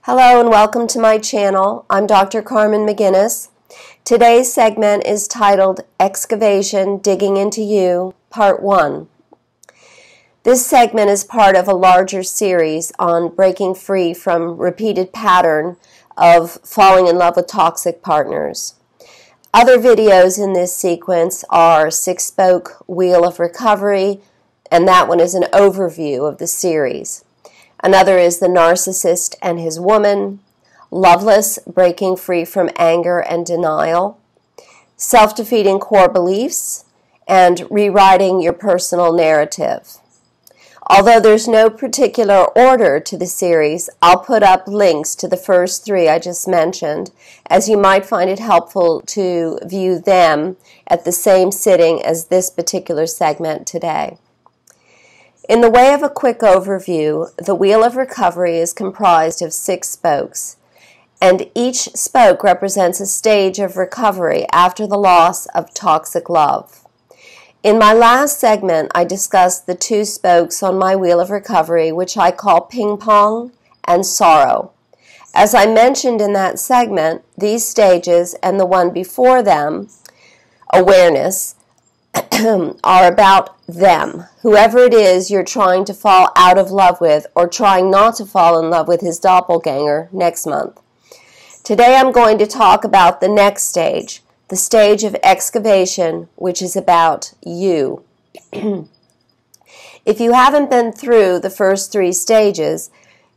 Hello and welcome to my channel. I'm Dr. Carmen McGuinness. Today's segment is titled Excavation, Digging Into You, Part 1. This segment is part of a larger series on breaking free from repeated pattern of falling in love with toxic partners. Other videos in this sequence are Six-Spoke Wheel of Recovery, and that one is an overview of the series. Another is The Narcissist and His Woman, Loveless, Breaking Free from Anger and Denial, Self-Defeating Core Beliefs, and Rewriting Your Personal Narrative. Although there's no particular order to the series, I'll put up links to the first three I just mentioned, as you might find it helpful to view them at the same sitting as this particular segment today. In the way of a quick overview, the Wheel of Recovery is comprised of 6 spokes, and each spoke represents a stage of recovery after the loss of toxic love. In my last segment, I discussed the 2 spokes on my Wheel of Recovery, which I call Ping Pong and Sorrow. As I mentioned in that segment, these stages and the one before them, Awareness, are about them, whoever it is you're trying to fall out of love with or trying not to fall in love with his doppelganger next month. Today I'm going to talk about the next stage, the stage of excavation, which is about you. If you haven't been through the first 3 stages,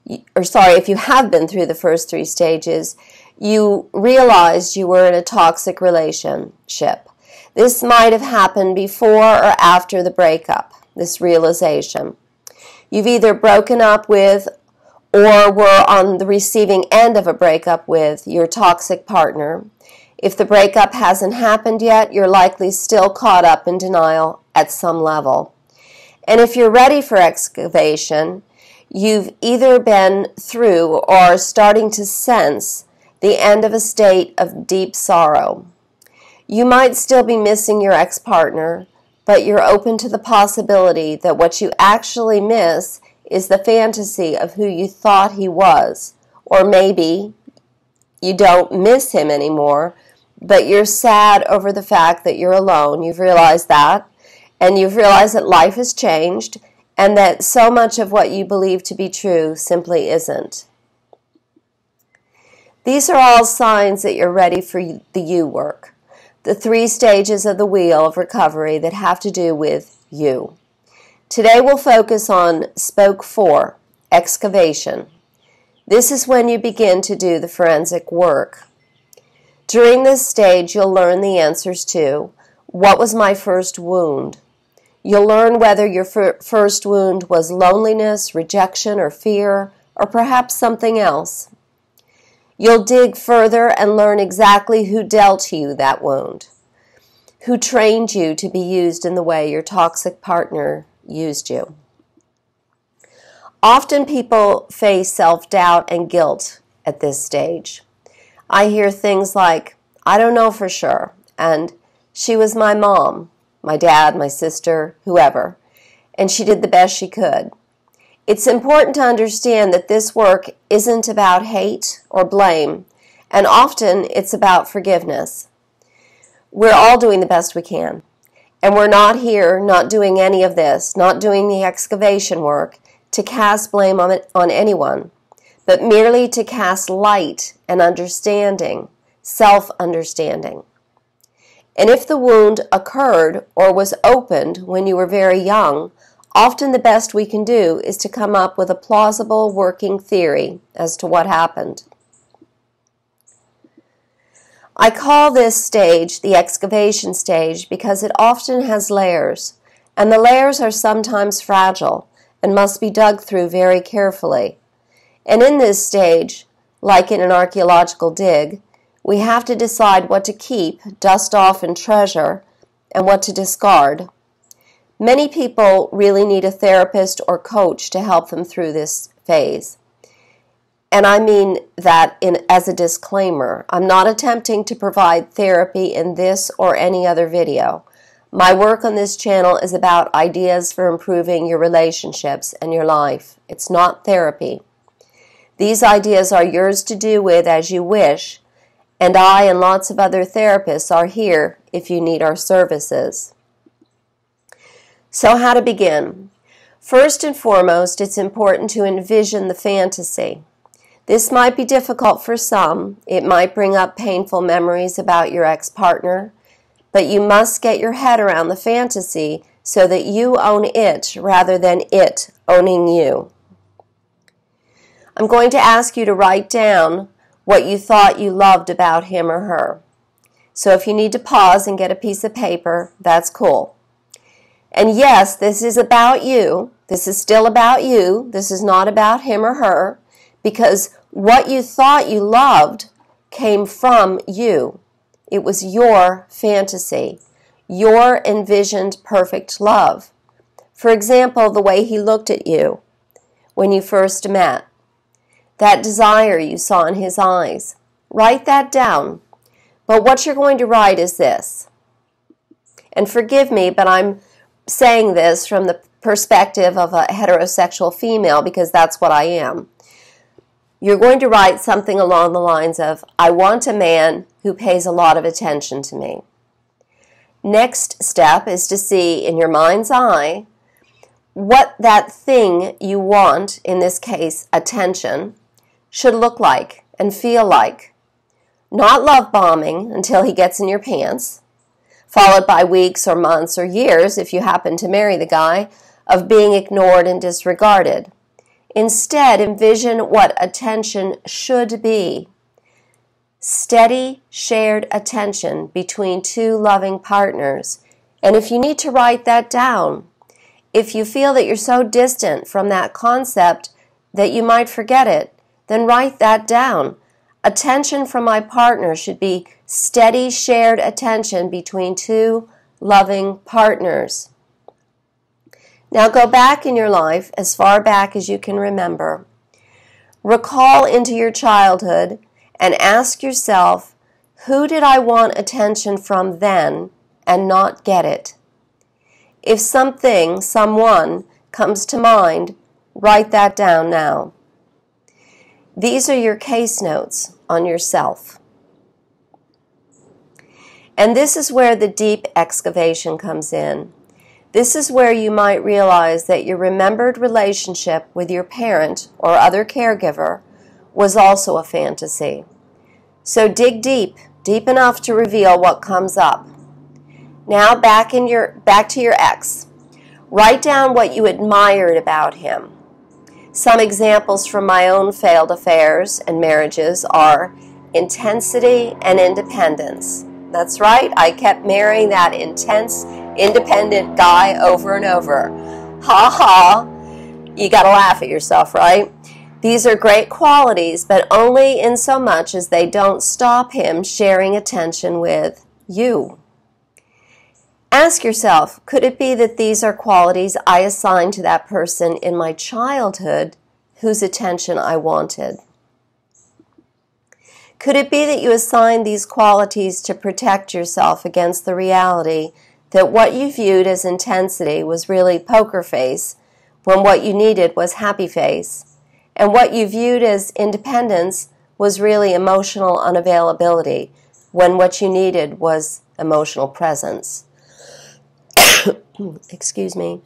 if you have been through the first 3 stages, you realized you were in a toxic relationship. This might have happened before or after the breakup, this realization. You've either broken up with or were on the receiving end of a breakup with your toxic partner. If the breakup hasn't happened yet, you're likely still caught up in denial at some level. And if you're ready for excavation, you've either been through or are starting to sense the end of a state of deep sorrow. You might still be missing your ex-partner, but you're open to the possibility that what you actually miss is the fantasy of who you thought he was. Or maybe you don't miss him anymore, but you're sad over the fact that you're alone. You've realized that, and you've realized that life has changed, and that so much of what you believe to be true simply isn't. These are all signs that you're ready for the you work. The 3 stages of the Wheel of Recovery that have to do with you. Today we'll focus on Spoke 4, Excavation. This is when you begin to do the forensic work. During this stage, you'll learn the answers to, what was my first wound? You'll learn whether your first wound was loneliness, rejection, or fear, or perhaps something else. You'll dig further and learn exactly who dealt you that wound, who trained you to be used in the way your toxic partner used you. Often people face self-doubt and guilt at this stage. I hear things like, I don't know for sure, and she was my mom, my dad, my sister, whoever, and she did the best she could. It's important to understand that this work isn't about hate or blame, and often it's about forgiveness. We're all doing the best we can, and we're not here not doing any of this, not doing the excavation work, to cast blame on anyone, but merely to cast light and understanding, self-understanding. And if the wound occurred or was opened when you were very young, often the best we can do is to come up with a plausible working theory as to what happened. I call this stage the excavation stage because it often has layers, and the layers are sometimes fragile and must be dug through very carefully. And in this stage, like in an archaeological dig, we have to decide what to keep, dust off, and treasure, and what to discard. Many people really need a therapist or coach to help them through this phase. And I mean that as a disclaimer. I'm not attempting to provide therapy in this or any other video. My work on this channel is about ideas for improving your relationships and your life. It's not therapy. These ideas are yours to do with as you wish, and I and lots of other therapists are here if you need our services. So how to begin? First and foremost, it's important to envision the fantasy. This might be difficult for some. It might bring up painful memories about your ex-partner, but you must get your head around the fantasy so that you own it rather than it owning you. I'm going to ask you to write down what you thought you loved about him or her. So if you need to pause and get a piece of paper, that's cool. And yes, this is about you. This is still about you. This is not about him or her, because what you thought you loved came from you. It was your fantasy, your envisioned perfect love. For example, the way he looked at you when you first met, that desire you saw in his eyes. Write that down. But what you're going to write is this. And forgive me, but I'm saying this from the perspective of a heterosexual female because that's what I am. You're going to write something along the lines of, I want a man who pays a lot of attention to me. Next step is to see in your mind's eye what that thing you want, in this case attention, should look like and feel like. Not love bombing until he gets in your pants, followed by weeks or months or years, if you happen to marry the guy, of being ignored and disregarded. Instead, envision what attention should be. Steady, shared attention between two loving partners. And if you need to write that down, if you feel that you're so distant from that concept that you might forget it, then write that down. Attention from my partner should be steady, shared attention between two loving partners. Now go back in your life, as far back as you can remember. Recall into your childhood and ask yourself, who did I want attention from then and not get it? If something, someone, comes to mind, write that down now. These are your case notes on yourself. And this is where the deep excavation comes in. This is where you might realize that your remembered relationship with your parent or other caregiver was also a fantasy. So dig deep, deep enough to reveal what comes up. Now back to your ex. Write down what you admired about him. Some examples from my own failed affairs and marriages are intensity and independence. That's right, I kept marrying that intense, independent guy over and over. Ha ha, you gotta laugh at yourself, right? These are great qualities, but only in so much as they don't stop him sharing attention with you. Ask yourself, could it be that these are qualities I assigned to that person in my childhood whose attention I wanted? Could it be that you assigned these qualities to protect yourself against the reality that what you viewed as intensity was really poker face when what you needed was happy face, and what you viewed as independence was really emotional unavailability when what you needed was emotional presence? Excuse me.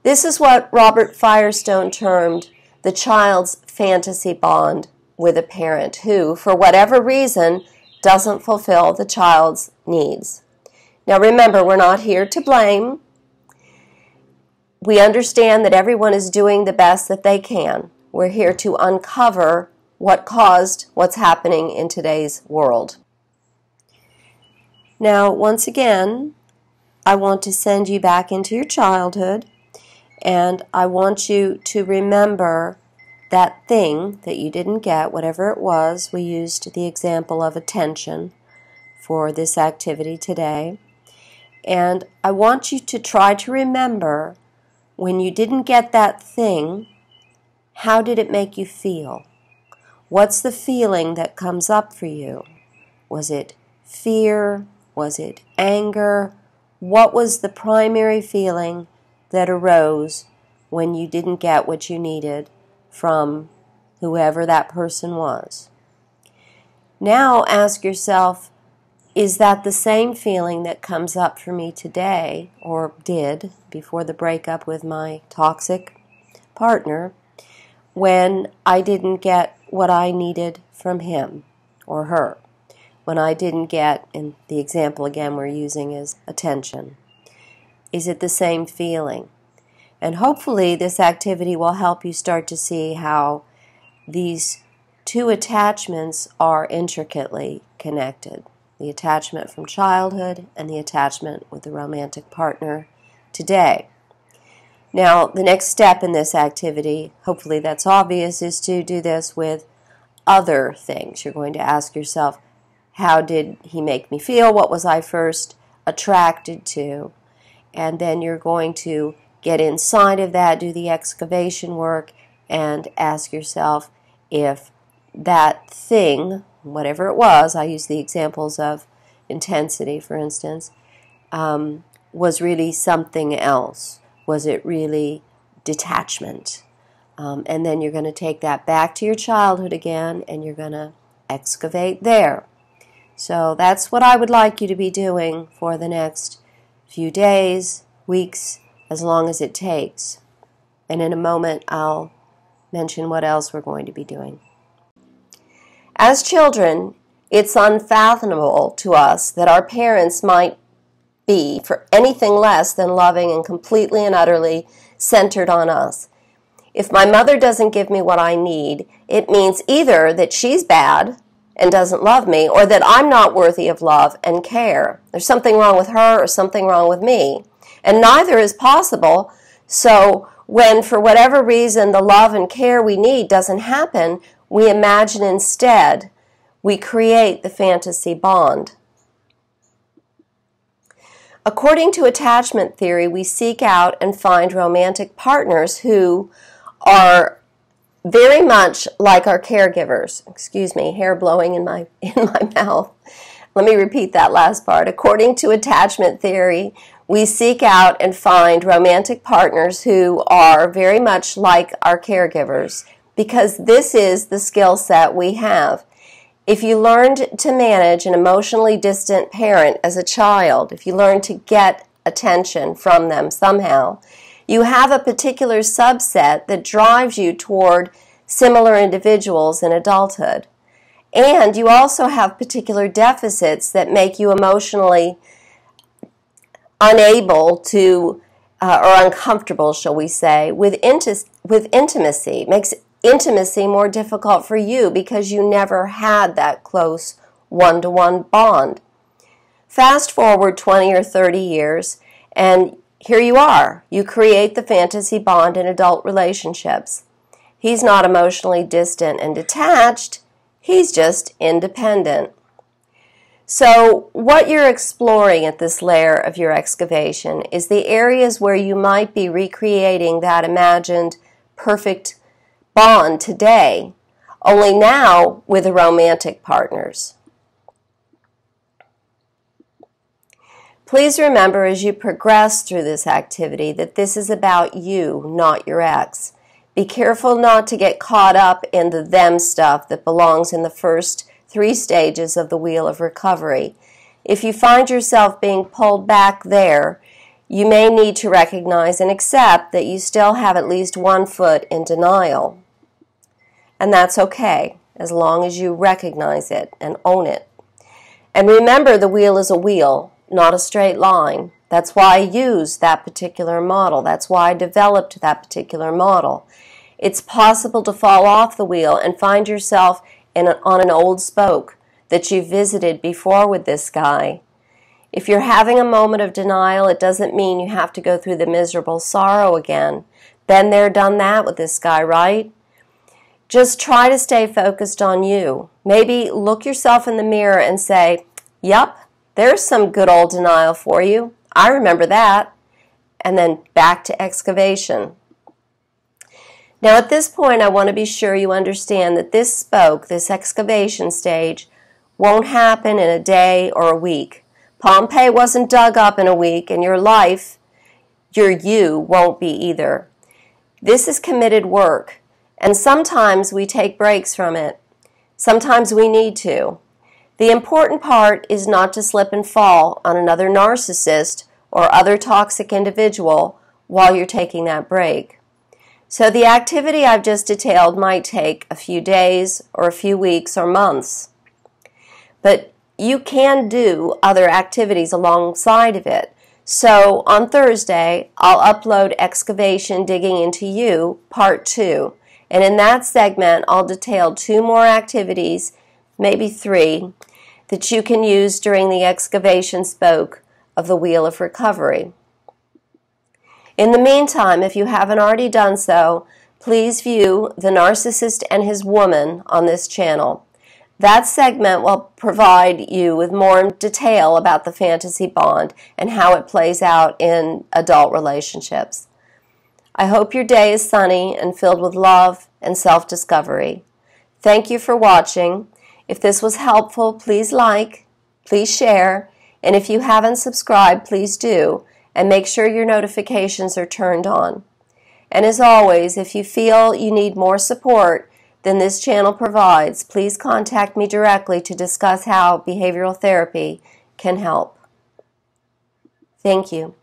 This is what Robert Firestone termed the child's fantasy bond with a parent who, for whatever reason, doesn't fulfill the child's needs. Now remember, we're not here to blame. We understand that everyone is doing the best that they can. We're here to uncover what caused what's happening in today's world. Now, once again, I want to send you back into your childhood, and I want you to remember that thing that you didn't get, whatever it was. We used the example of attention for this activity today. And I want you to try to remember when you didn't get that thing, how did it make you feel? What's the feeling that comes up for you? Was it fear? Was it anger? What was the primary feeling that arose when you didn't get what you needed from whoever that person was. Now ask yourself, is that the same feeling that comes up for me today, or did before the breakup with my toxic partner, when I didn't get what I needed from him or her? When I didn't get, and the example again we're using is attention. Is it the same feeling? And hopefully this activity will help you start to see how these two attachments are intricately connected. The attachment from childhood and the attachment with the romantic partner today. Now, the next step in this activity, hopefully that's obvious, is to do this with other things. You're going to ask yourself, how did he make me feel? What was I first attracted to? And then you're going to get inside of that, do the excavation work, and ask yourself if that thing, whatever it was, I use the examples of intensity, for instance, was really something else. Was it really detachment? And then you're going to take that back to your childhood again, and you're going to excavate there. So that's what I would like you to be doing for the next few days, weeks, as long as it takes. And in a moment, I'll mention what else we're going to be doing. As children, it's unfathomable to us that our parents might be for anything less than loving and completely and utterly centered on us. If my mother doesn't give me what I need, it means either that she's bad and doesn't love me, or that I'm not worthy of love and care. There's something wrong with her or something wrong with me. And neither is possible. So when, for whatever reason, the love and care we need doesn't happen, we imagine instead, we create the fantasy bond. According to attachment theory, we seek out and find romantic partners who are very much like our caregivers. Excuse me, hair blowing in my mouth. Let me repeat that last part. According to attachment theory, we seek out and find romantic partners who are very much like our caregivers, because this is the skill set we have. If you learned to manage an emotionally distant parent as a child, if you learned to get attention from them somehow, you have a particular subset that drives you toward similar individuals in adulthood. And you also have particular deficits that make you emotionally unable to, or uncomfortable, shall we say, with intimacy. It makes intimacy more difficult for you because you never had that close one-to-one bond. Fast forward 20 or 30 years, and here you are. You create the fantasy bond in adult relationships. He's not emotionally distant and detached. He's just independent. So what you're exploring at this layer of your excavation is the areas where you might be recreating that imagined perfect bond today, only now with the romantic partners. Please remember as you progress through this activity that this is about you, not your ex. Be careful not to get caught up in the them stuff that belongs in the first 3 stages of the wheel of recovery. If you find yourself being pulled back there, you may need to recognize and accept that you still have at least one foot in denial. And that's okay, as long as you recognize it and own it. And remember, the wheel is a wheel, not a straight line. That's why I used that particular model. That's why I developed that particular model. It's possible to fall off the wheel and find yourself on an old spoke that you visited before with this guy. If you're having a moment of denial, it doesn't mean you have to go through the miserable sorrow again. Been there, done that with this guy, right? Just try to stay focused on you. Maybe look yourself in the mirror and say, "Yup, there's some good old denial for you. I remember that." And then back to excavation. Now at this point, I want to be sure you understand that this spoke, this excavation stage, won't happen in a day or a week. Pompeii wasn't dug up in a week, and your life, your you, won't be either. This is committed work. and sometimes we take breaks from it. Sometimes we need to. The important part is not to slip and fall on another narcissist or other toxic individual while you're taking that break. So the activity I've just detailed might take a few days or a few weeks or months. But you can do other activities alongside of it. So on Thursday, I'll upload Excavation Digging Into You, Part 2. And in that segment, I'll detail 2 more activities, maybe 3, that you can use during the excavation spoke of the Wheel of Recovery. In the meantime, if you haven't already done so, please view The Narcissist and His Woman on this channel. That segment will provide you with more detail about the fantasy bond and how it plays out in adult relationships. I hope your day is sunny and filled with love and self-discovery. Thank you for watching. If this was helpful, please like, please share, and if you haven't subscribed, please do, and make sure your notifications are turned on. And as always, if you feel you need more support than this channel provides, please contact me directly to discuss how behavioral therapy can help. Thank you.